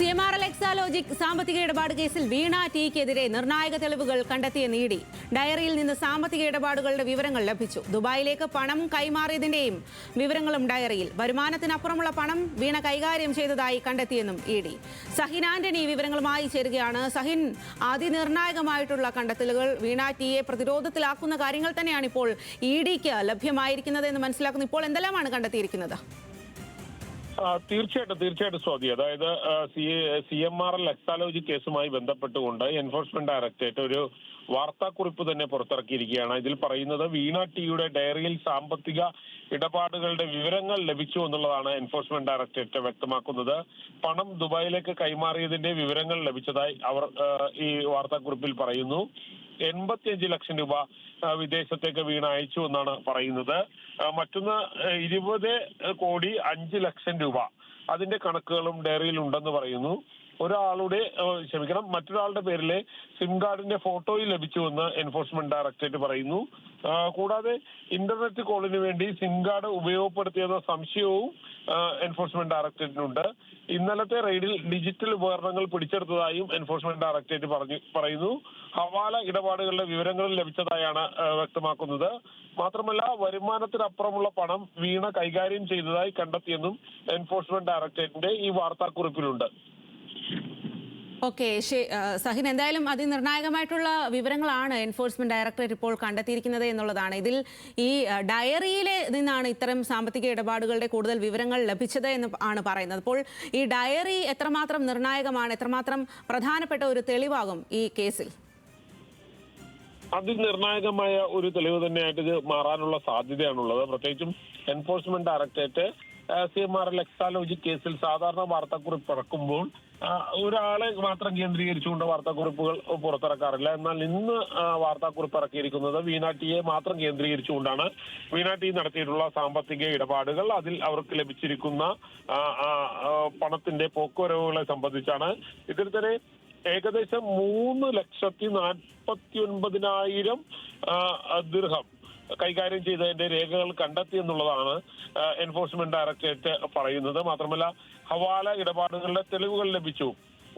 CMRL Exalogic സാമ്പത്തിക ഇടപാട് കേസിൽ വീണ ടിക്കെതിരെ നിർണായക തെളിവുകൾ കണ്ടെത്തിയ നീതി. ഡയറിയിൽ നിന്ന് സാമ്പത്തിക ഇടപാടുകളുടെ വിവരങ്ങൾ ലഭിച്ചു. ദുബായിലേക്ക് പണം കൈമാറിയതിന്റെയും വിവരങ്ങളും ഡയറിയിൽ. വരുമാനത്തിനപ്പുറമുള്ള പണം വീണ കൈകാര്യം ചെയ്തതായി കണ്ടെത്തിയെന്നും ഇഡി. സഹിൻ ആന്റണി വിവരങ്ങളുമായി ചേരുകയാണ്. സഹിൻ, അതിനിർണായകമായിട്ടുള്ള കണ്ടെത്തലുകൾ വീണ ടിയെ പ്രതിരോധത്തിലാക്കുന്ന കാര്യങ്ങൾ തന്നെയാണ് ഇപ്പോൾ ഇഡിക്ക് ലഭ്യമായിരിക്കുന്നത് എന്ന് മനസ്സിലാക്കുന്നു. ഇപ്പോൾ എന്തെല്ലാമാണ് കണ്ടെത്തിയിരിക്കുന്നത്? തീർച്ചയായിട്ടും സ്വാതി. അതായത് CMRL എക്സാലോജിക് കേസുമായി ബന്ധപ്പെട്ടുകൊണ്ട് എൻഫോഴ്സ്മെന്റ് ഡയറക്ടറേറ്റ് ഒരു വാർത്താക്കുറിപ്പ് തന്നെ പുറത്തിറക്കിയിരിക്കുകയാണ്. ഇതിൽ പറയുന്നത് വീണ ടിയുടെ ഡയറിയിൽ സാമ്പത്തിക ഇടപാടുകളുടെ വിവരങ്ങൾ ലഭിച്ചു എന്നുള്ളതാണ് എൻഫോഴ്സ്മെന്റ് ഡയറക്ടറേറ്റ് വ്യക്തമാക്കുന്നത്. പണം ദുബായിലേക്ക് കൈമാറിയതിന്റെ വിവരങ്ങൾ ലഭിച്ചതായി അവർ ഈ വാർത്താക്കുറിപ്പിൽ പറയുന്നു. 85 ലക്ഷം രൂപ വിദേശത്തേക്ക് വീണ അയച്ചു എന്നാണ് പറയുന്നത്. മറ്റൊന്ന് 20,05 ലക്ഷം രൂപ അതിന്റെ കണക്കുകളും ഡയറിയിൽ ഉണ്ടെന്ന് പറയുന്നു. മറ്റൊരാളുടെ പേരിലെ സിം കാർഡിന്റെ ഫോട്ടോയിൽ ലഭിച്ചുവെന്ന് എൻഫോഴ്സ്മെന്റ് ഡയറക്ടറേറ്റ് പറയുന്നു. കൂടാതെ ഇന്റർനെറ്റ് കോളിന് വേണ്ടി സിം കാർഡ് ഉപയോഗപ്പെടുത്തിയെന്ന സംശയവും എൻഫോഴ്സ്മെന്റ് ഡയറക്ടറേറ്റിനുണ്ട്. ഇന്നലത്തെ റെയ്ഡിൽ ഡിജിറ്റൽ ഉപകരണങ്ങൾ പിടിച്ചെടുത്തതായും എൻഫോഴ്സ്മെന്റ് ഡയറക്ടറേറ്റ് പറയുന്നു. ഹവാല ഇടപാടുകളുടെ വിവരങ്ങൾ ലഭിച്ചതായാണ് വ്യക്തമാക്കുന്നത്. മാത്രമല്ല, വരുമാനത്തിനപ്പുറമുള്ള പണം വീണ കൈകാര്യം ചെയ്തതായി കണ്ടെത്തിയെന്നും എൻഫോഴ്സ്മെന്റ് ഡയറക്ടറേറ്റിന്റെ ഈ വാർത്താക്കുറിപ്പിലുണ്ട്. ഓക്കെ, സഹിൻ, എന്തായാലും അതിനിർണായകമായിട്ടുള്ള വിവരങ്ങളാണ് എൻഫോഴ്സ്മെന്റ് ഡയറക്ടറേറ്റ് ഇപ്പോൾ കണ്ടെത്തിയിരിക്കുന്നത് എന്നുള്ളതാണ്. ഇതിൽ ഈ ഡയറിയിലെ നിന്നാണ് ഇത്തരം സാമ്പത്തിക ഇടപാടുകളുടെ കൂടുതൽ വിവരങ്ങൾ ലഭിച്ചത് എന്ന് ആണ് പറയുന്നത്. അപ്പോൾ ഈ ഡയറി എത്രമാത്രം നിർണായകമാണ്, എത്രമാത്രം പ്രധാനപ്പെട്ട ഒരു തെളിവാകും ഈ കേസിൽ? അതിനിർണായകമായ ഒരു തെളിവ് തന്നെയായിട്ട് ഇത് മാറാനുള്ള സാധ്യതയാണുള്ളത്. പ്രത്യേകിച്ചും എൻഫോഴ്സ്മെന്റ് ഡയറക്ടറേറ്റ് CMRL എക്സാലോജിക് കേസിൽ സാധാരണ വാർത്താക്കുറിപ്പ് ഇറക്കുമ്പോൾ ഒരാളെ മാത്രം കേന്ദ്രീകരിച്ചുകൊണ്ട് വാർത്താക്കുറിപ്പുകൾ പുറത്തിറക്കാറില്ല. എന്നാൽ ഇന്ന് വാർത്താക്കുറിപ്പ് ഇറക്കിയിരിക്കുന്നത് വീണ ടിയെ മാത്രം കേന്ദ്രീകരിച്ചുകൊണ്ടാണ്. വീണ ടി നടത്തിയിട്ടുള്ള സാമ്പത്തിക ഇടപാടുകൾ, അതിൽ അവർക്ക് ലഭിച്ചിരിക്കുന്ന പണത്തിന്റെ പോക്കുവരവുകളെ സംബന്ധിച്ചാണ്. ഇതിൽ തന്നെ ഏകദേശം 3,49,000 ദിർഹം കൈകാര്യം ചെയ്തതിന്റെ രേഖകൾ കണ്ടെത്തി എന്നുള്ളതാണ് എൻഫോഴ്സ്മെന്റ് ഡയറക്ടറേറ്റ് പറയുന്നത്. മാത്രമല്ല, ഹവാല ഇടപാടുകളുടെ തെളിവുകൾ ലഭിച്ചു.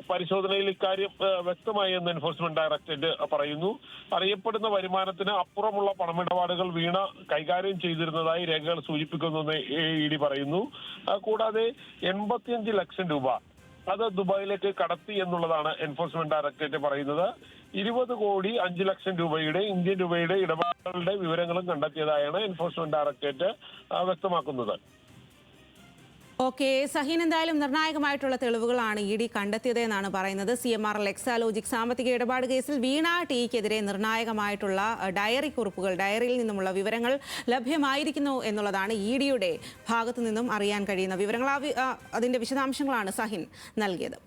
പരിശോധനയിൽ ഇക്കാര്യം വ്യക്തമായി എന്ന് എൻഫോഴ്സ്മെന്റ് ഡയറക്ടറേറ്റ് പറയുന്നു. അറിയപ്പെടുന്ന വരുമാനത്തിന് അപ്പുറമുള്ള പണമിടപാടുകൾ വീണ കൈകാര്യം ചെയ്തിരുന്നതായി രേഖകൾ സൂചിപ്പിക്കുന്നുവെന്ന് ഇഡി പറയുന്നു. കൂടാതെ 85 ലക്ഷം രൂപ അത് ദുബായിലേക്ക് കടത്തി എന്നുള്ളതാണ് എൻഫോഴ്സ്മെന്റ് ഡയറക്ടറേറ്റ് പറയുന്നത്. 20,05 ലക്ഷം രൂപയുടെ ഇന്ത്യൻ രൂപയുടെ ഇടപാടുകളുടെ വിവരങ്ങളും കണ്ടെത്തിയതായാണ് എൻഫോഴ്സ്മെന്റ് ഡയറക്ടറേറ്റ് വ്യക്തമാക്കുന്നത്. ഓക്കെ, സഹീൻ, എന്തായാലും നിർണായകമായിട്ടുള്ള തെളിവുകളാണ് ഇഡി കണ്ടെത്തിയത് എന്നാണ് പറയുന്നത്. CMRL എക്സാലോജിക് സാമ്പത്തിക ഇടപാട് കേസിൽ വീണ ടിക്കെതിരെ നിർണായകമായിട്ടുള്ള ഡയറി കുറിപ്പുകൾ, ഡയറിയിൽ നിന്നുമുള്ള വിവരങ്ങൾ ലഭ്യമായിരിക്കുന്നു എന്നുള്ളതാണ് ഇഡിയുടെ ഭാഗത്തു നിന്നും അറിയാൻ കഴിയുന്ന വിവരങ്ങൾ. അതിന്റെ വിശദാംശങ്ങളാണ് സഹിൻ നൽകിയത്.